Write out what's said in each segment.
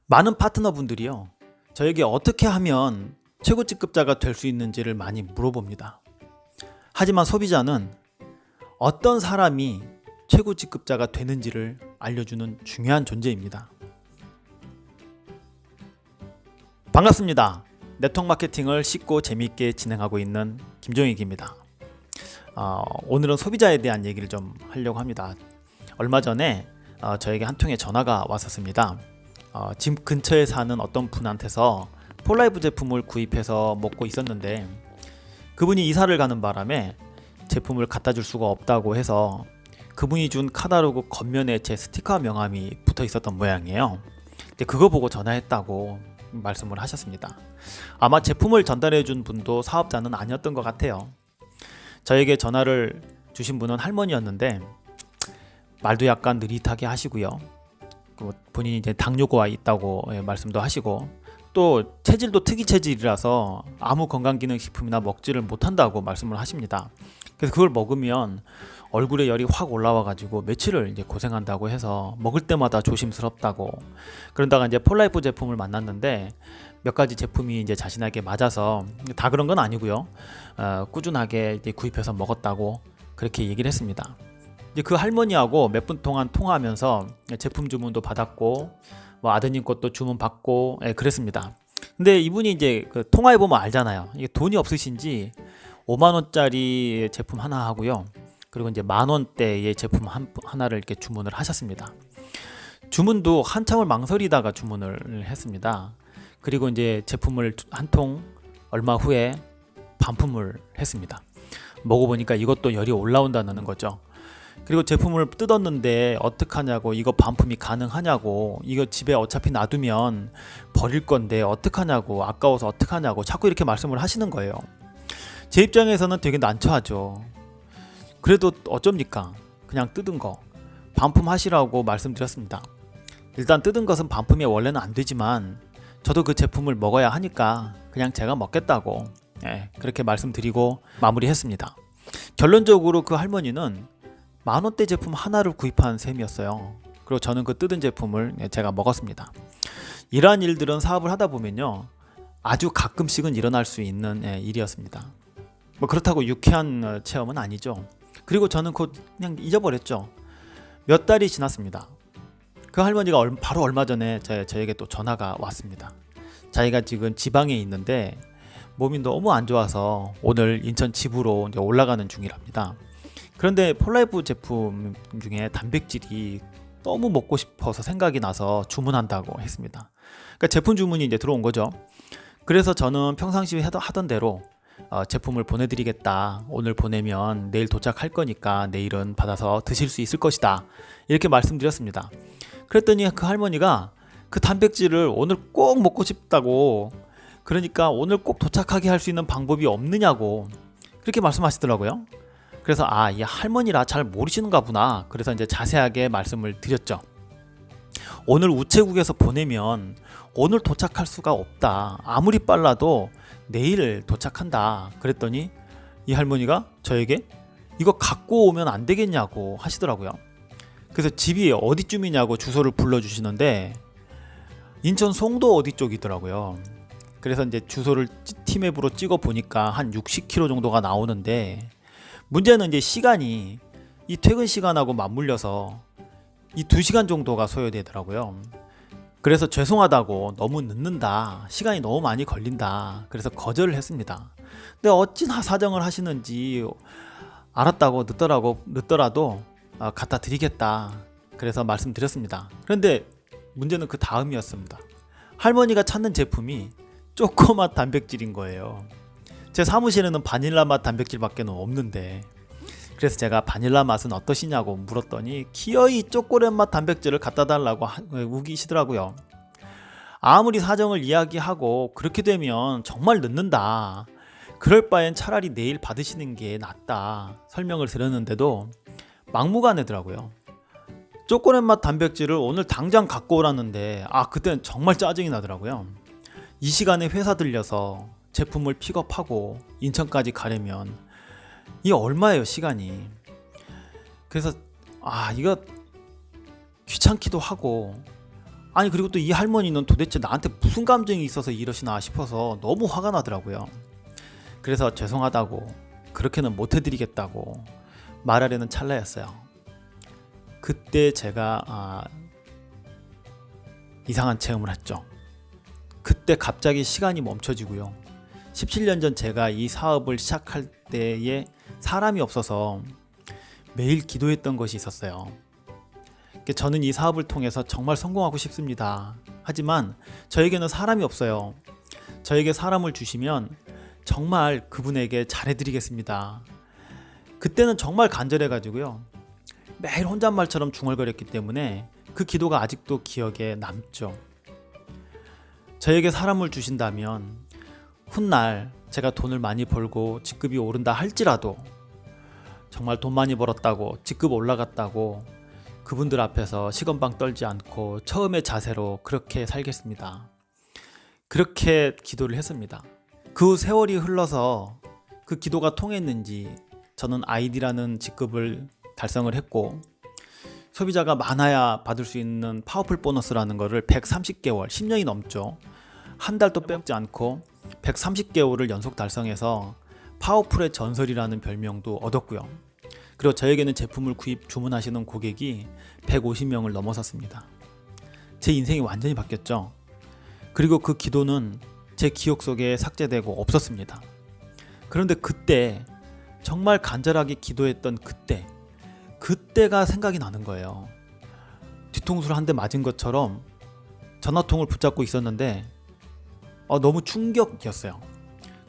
많은 파트너분들이요, 저에게 어떻게 하면 최고직급자가 될 수 있는지를 많이 물어봅니다. 하지만 소비자는 어떤 사람이 최고직급자가 되는지를 알려주는 중요한 존재입니다. 반갑습니다. 네트워크 마케팅을 쉽고 재미있게 진행하고 있는 김종익입니다. 오늘은 소비자에 대한 얘기를 좀 하려고 합니다. 얼마 전에 저에게 한 통의 전화가 왔었습니다. 집 근처에 사는 어떤 분한테서 폴라이프 제품을 구입해서 먹고 있었는데, 그분이 이사를 가는 바람에 제품을 갖다 줄 수가 없다고 해서 그분이 준 카탈로그 겉면에 제 스티커 명함이 붙어 있었던 모양이에요. 근데 그거 보고 전화했다고 말씀을 하셨습니다. 아마 제품을 전달해 준 분도 사업자는 아니었던 것 같아요. 저에게 전화를 주신 분은 할머니였는데 말도 약간 느릿하게 하시고요, 본인이 이제 당뇨가 있다고 말씀도 하시고, 또 체질도 특이 체질이라서 아무 건강기능식품이나 먹지를 못한다고 말씀을 하십니다. 그래서 그걸 먹으면 얼굴에 열이 확 올라와 가지고 며칠을 이제 고생한다고 해서 먹을 때마다 조심스럽다고, 그런다가 이제 폴라이프 제품을 만났는데 몇 가지 제품이 이제 자신에게 맞아서, 다 그런 건 아니고요, 꾸준하게 이제 구입해서 먹었다고 그렇게 얘기를 했습니다. 이제 그 할머니하고 몇 분 동안 통화하면서 제품 주문도 받았고, 아드님 것도 주문 받고, 그랬습니다. 근데 이분이 이제 통화해 보면 알잖아요. 이게 돈이 없으신지 5만 원짜리 제품 하나 하고요, 그리고 이제 만 원대의 제품 하나를 이렇게 주문을 하셨습니다. 주문도 한참을 망설이다가 주문을 했습니다. 그리고 이제 제품을 한 통 얼마 후에 반품을 했습니다. 먹어보니까 이것도 열이 올라온다는 거죠. 그리고 제품을 뜯었는데 어떡하냐고, 이거 반품이 가능하냐고, 이거 집에 어차피 놔두면 버릴 건데 어떡하냐고, 아까워서 어떡하냐고 자꾸 이렇게 말씀을 하시는 거예요. 제 입장에서는 되게 난처하죠. 그래도 어쩝니까? 그냥 뜯은 거 반품하시라고 말씀드렸습니다. 일단 뜯은 것은 반품이 원래는 안 되지만 저도 그 제품을 먹어야 하니까 그냥 제가 먹겠다고, 그렇게 말씀드리고 마무리했습니다. 결론적으로 그 할머니는 만원대 제품 하나를 구입한 셈이었어요. 그리고 저는 그 뜯은 제품을 제가 먹었습니다. 이러한 일들은 사업을 하다 보면요, 아주 가끔씩은 일어날 수 있는 일이었습니다. 그렇다고 유쾌한 체험은 아니죠. 그리고 저는 곧 그냥 잊어버렸죠. 몇 달이 지났습니다. 그 할머니가 바로 얼마 전에 저에게 또 전화가 왔습니다. 자기가 지금 지방에 있는데 몸이 너무 안 좋아서 오늘 인천 집으로 이제 올라가는 중이랍니다. 그런데 폴라이프 제품 중에 단백질이 너무 먹고 싶어서 생각이 나서 주문한다고 했습니다. 그러니까 제품 주문이 이제 들어온 거죠. 그래서 저는 평상시에 하던 대로 제품을 보내드리겠다, 오늘 보내면 내일 도착할 거니까 내일은 받아서 드실 수 있을 것이다, 이렇게 말씀드렸습니다. 그랬더니 그 할머니가 그 단백질을 오늘 꼭 먹고 싶다고, 그러니까 오늘 꼭 도착하게 할 수 있는 방법이 없느냐고 그렇게 말씀하시더라고요. 그래서 이 할머니라 잘 모르시는가 보나, 그래서 이제 자세하게 말씀을 드렸죠. 오늘 우체국에서 보내면 오늘 도착할 수가 없다, 아무리 빨라도 내일 도착한다. 그랬더니 이 할머니가 저에게 이거 갖고 오면 안 되겠냐고 하시더라고요. 그래서 집이 어디쯤이냐고 주소를 불러주시는데 인천 송도 어디 쪽이더라고요. 그래서 이제 주소를 티맵으로 찍어 보니까 한 60km 정도가 나오는데, 문제는 이제 시간이 이 퇴근 시간하고 맞물려서 이 2시간 정도가 소요되더라고요. 그래서 죄송하다고, 너무 늦는다, 시간이 너무 많이 걸린다, 그래서 거절을 했습니다. 근데 어찌나 사정을 하시는지 알았다고, 늦더라도 갖다 드리겠다, 그래서 말씀드렸습니다. 그런데 문제는 그 다음이었습니다. 할머니가 찾는 제품이 조그맣 단백질인 거예요. 제 사무실에는 바닐라 맛 단백질밖에 없는데, 그래서 제가 바닐라 맛은 어떠시냐고 물었더니 기어이 초콜릿 맛 단백질을 갖다 달라고 우기시더라고요. 아무리 사정을 이야기하고 그렇게 되면 정말 늦는다, 그럴 바엔 차라리 내일 받으시는 게 낫다 설명을 드렸는데도 막무가내더라고요. 초콜릿 맛 단백질을 오늘 당장 갖고 오라는데 그때는 정말 짜증이 나더라고요. 이 시간에 회사 들려서 제품을 픽업하고 인천까지 가려면 이게 얼마예요, 시간이. 그래서 이거 귀찮기도 하고 아니 그리고 또 이 할머니는 도대체 나한테 무슨 감정이 있어서 이러시나 싶어서 너무 화가 나더라고요. 그래서 죄송하다고, 그렇게는 못 해드리겠다고 말하려는 찰나였어요. 그때 제가 이상한 체험을 했죠. 그때 갑자기 시간이 멈춰지고요. 17년 전 제가 이 사업을 시작할 때에 사람이 없어서 매일 기도했던 것이 있었어요. 저는 이 사업을 통해서 정말 성공하고 싶습니다. 하지만 저에게는 사람이 없어요. 저에게 사람을 주시면 정말 그분에게 잘해드리겠습니다. 그때는 정말 간절해가지고요. 매일 혼잣말처럼 중얼거렸기 때문에 그 기도가 아직도 기억에 남죠. 저에게 사람을 주신다면 훗날 제가 돈을 많이 벌고 직급이 오른다 할지라도 정말 돈 많이 벌었다고, 직급 올라갔다고 그분들 앞에서 시건방 떨지 않고 처음의 자세로 그렇게 살겠습니다. 그렇게 기도를 했습니다. 그 세월이 흘러서 그 기도가 통했는지 저는 ID라는 직급을 달성을 했고, 소비자가 많아야 받을 수 있는 파워풀 보너스라는 거를 130개월, 10년이 넘죠. 한 달도 빼먹지 않고 130개월을 연속 달성해서 파워풀의 전설이라는 별명도 얻었고요. 그리고 저에게는 제품을 주문하시는 고객이 150명을 넘어섰습니다. 제 인생이 완전히 바뀌었죠. 그리고 그 기도는 제 기억 속에 삭제되고 없었습니다. 그런데 그때 정말 간절하게 기도했던 그때가 생각이 나는 거예요. 뒤통수를 한 대 맞은 것처럼 전화통을 붙잡고 있었는데 너무 충격이었어요.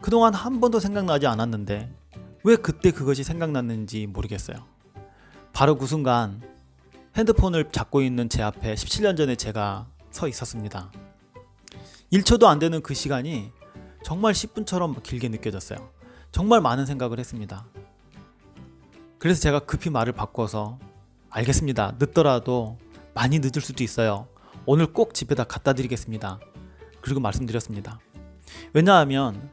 그동안 한 번도 생각나지 않았는데 왜 그때 그것이 생각났는지 모르겠어요. 바로 그 순간 핸드폰을 잡고 있는 제 앞에 17년 전에 제가 서 있었습니다. 1초도 안 되는 그 시간이 정말 10분처럼 길게 느껴졌어요. 정말 많은 생각을 했습니다. 그래서 제가 급히 말을 바꿔서 알겠습니다. 늦더라도 많이 늦을 수도 있어요. 오늘 꼭 집에다 갖다 드리겠습니다. 그리고 말씀드렸습니다. 왜냐하면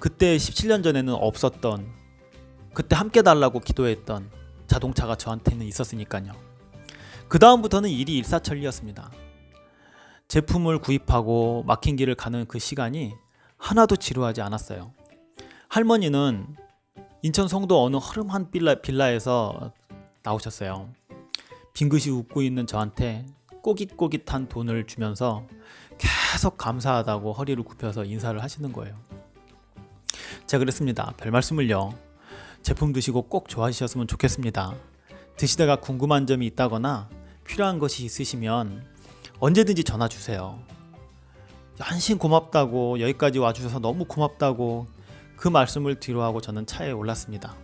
그때 17년 전에는 없었던, 그때 함께 달라고 기도했던 자동차가 저한테는 있었으니까요. 그 다음부터는 일이 일사천리였습니다. 제품을 구입하고 막힌 길을 가는 그 시간이 하나도 지루하지 않았어요. 할머니는 인천 송도 어느 허름한 빌라에서 나오셨어요. 빙긋이 웃고 있는 저한테 꼬깃꼬깃한 돈을 주면서 계속 감사하다고 허리를 굽혀서 인사를 하시는 거예요. 제가 그랬습니다. 별 말씀을요. 제품 드시고 꼭 좋아하셨으면 좋겠습니다. 드시다가 궁금한 점이 있다거나 필요한 것이 있으시면 언제든지 전화 주세요. 한신 고맙다고, 여기까지 와주셔서 너무 고맙다고 그 말씀을 뒤로 하고 저는 차에 올랐습니다.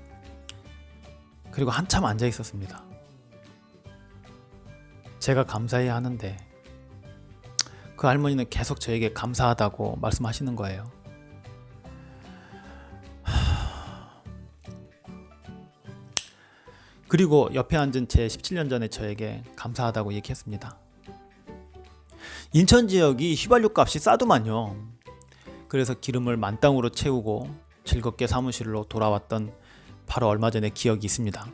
그리고 한참 앉아 있었습니다. 제가 감사해야 하는데 그 할머니는 계속 저에게 감사하다고 말씀하시는 거예요. 그리고 옆에 앉은 제 17년 전에 저에게 감사하다고 얘기했습니다. 인천 지역이 휘발유 값이 싸더만요. 그래서 기름을 만땅으로 채우고 즐겁게 사무실로 돌아왔던 바로 얼마 전의 기억이 있습니다.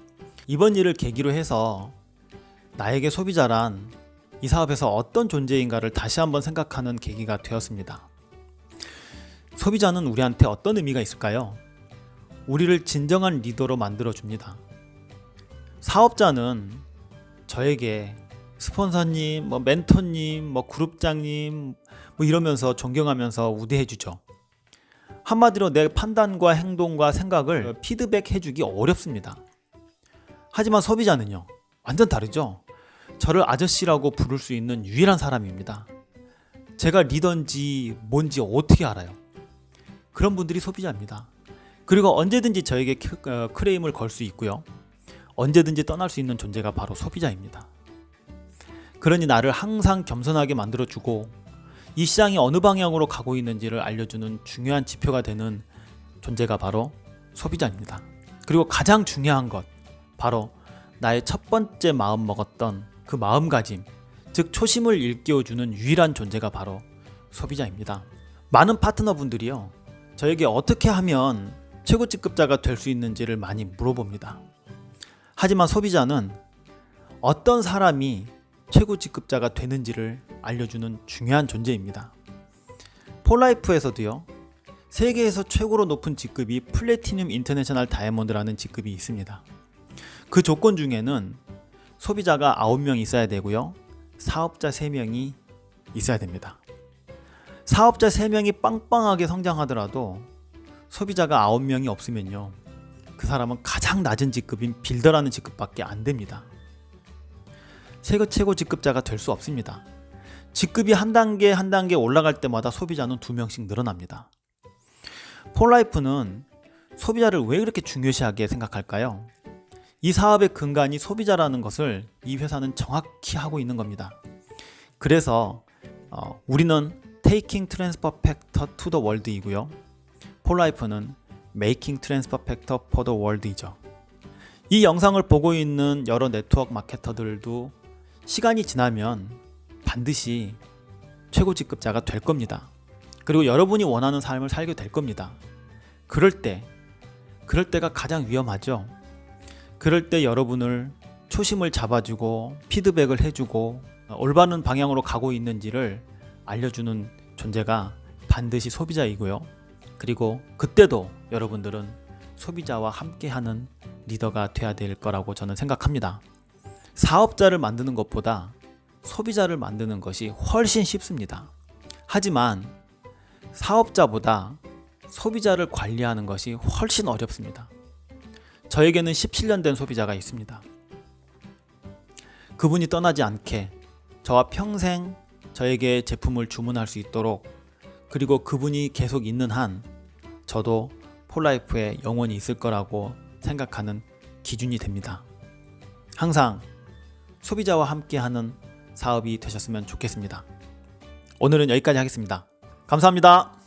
이번 일을 계기로 해서 나에게 소비자란 이 사업에서 어떤 존재인가를 다시 한번 생각하는 계기가 되었습니다. 소비자는 우리한테 어떤 의미가 있을까요? 우리를 진정한 리더로 만들어줍니다. 사업자는 저에게 스폰서님, 멘토님, 그룹장님 이러면서 존경하면서 우대해주죠. 한마디로 내 판단과 행동과 생각을 피드백해주기 어렵습니다. 하지만 소비자는요, 완전 다르죠. 저를 아저씨라고 부를 수 있는 유일한 사람입니다. 제가 리더인지 뭔지 어떻게 알아요? 그런 분들이 소비자입니다. 그리고 언제든지 저에게 크레임을 걸 수 있고요. 언제든지 떠날 수 있는 존재가 바로 소비자입니다. 그러니 나를 항상 겸손하게 만들어주고 이 시장이 어느 방향으로 가고 있는지를 알려주는 중요한 지표가 되는 존재가 바로 소비자입니다. 그리고 가장 중요한 것, 바로 나의 첫 번째 마음 먹었던 그 마음가짐, 즉 초심을 일깨워주는 유일한 존재가 바로 소비자입니다. 많은 파트너분들이요, 저에게 어떻게 하면 최고직급자가 될 수 있는지를 많이 물어봅니다. 하지만 소비자는 어떤 사람이 최고 직급자가 되는지를 알려주는 중요한 존재입니다. 폴라이프에서도요, 세계에서 최고로 높은 직급이 플래티늄 인터내셔널 다이아몬드라는 직급이 있습니다. 그 조건 중에는 소비자가 9명 있어야 되고요, 사업자 3명이 있어야 됩니다. 사업자 3명이 빵빵하게 성장하더라도 소비자가 9명이 없으면요, 그 사람은 가장 낮은 직급인 빌더라는 직급밖에 안 됩니다. 세계 최고 직급자가 될 수 없습니다. 직급이 한 단계 한 단계 올라갈 때마다 소비자는 2명씩 늘어납니다. 폴라이프는 소비자를 왜 그렇게 중요시하게 생각할까요? 이 사업의 근간이 소비자라는 것을 이 회사는 정확히 하고 있는 겁니다. 그래서 우리는 Taking Transfer Factor to the World이고요, 폴라이프는 Making Transfer Factor for the World이죠. 이 영상을 보고 있는 여러 네트워크 마케터들도 시간이 지나면 반드시 최고 직급자가 될 겁니다. 그리고 여러분이 원하는 삶을 살게 될 겁니다. 그럴 때가 가장 위험하죠. 그럴 때 여러분을 초심을 잡아주고 피드백을 해주고 올바른 방향으로 가고 있는지를 알려주는 존재가 반드시 소비자이고요. 그리고 그때도 여러분들은 소비자와 함께하는 리더가 돼야 될 거라고 저는 생각합니다. 사업자를 만드는 것보다 소비자를 만드는 것이 훨씬 쉽습니다. 하지만 사업자보다 소비자를 관리하는 것이 훨씬 어렵습니다. 저에게는 17년 된 소비자가 있습니다. 그분이 떠나지 않게 저와 평생 저에게 제품을 주문할 수 있도록, 그리고 그분이 계속 있는 한 저도 폴라이프에 영원히 있을 거라고 생각하는 기준이 됩니다. 항상 소비자와 함께하는 사업이 되셨으면 좋겠습니다. 오늘은 여기까지 하겠습니다. 감사합니다.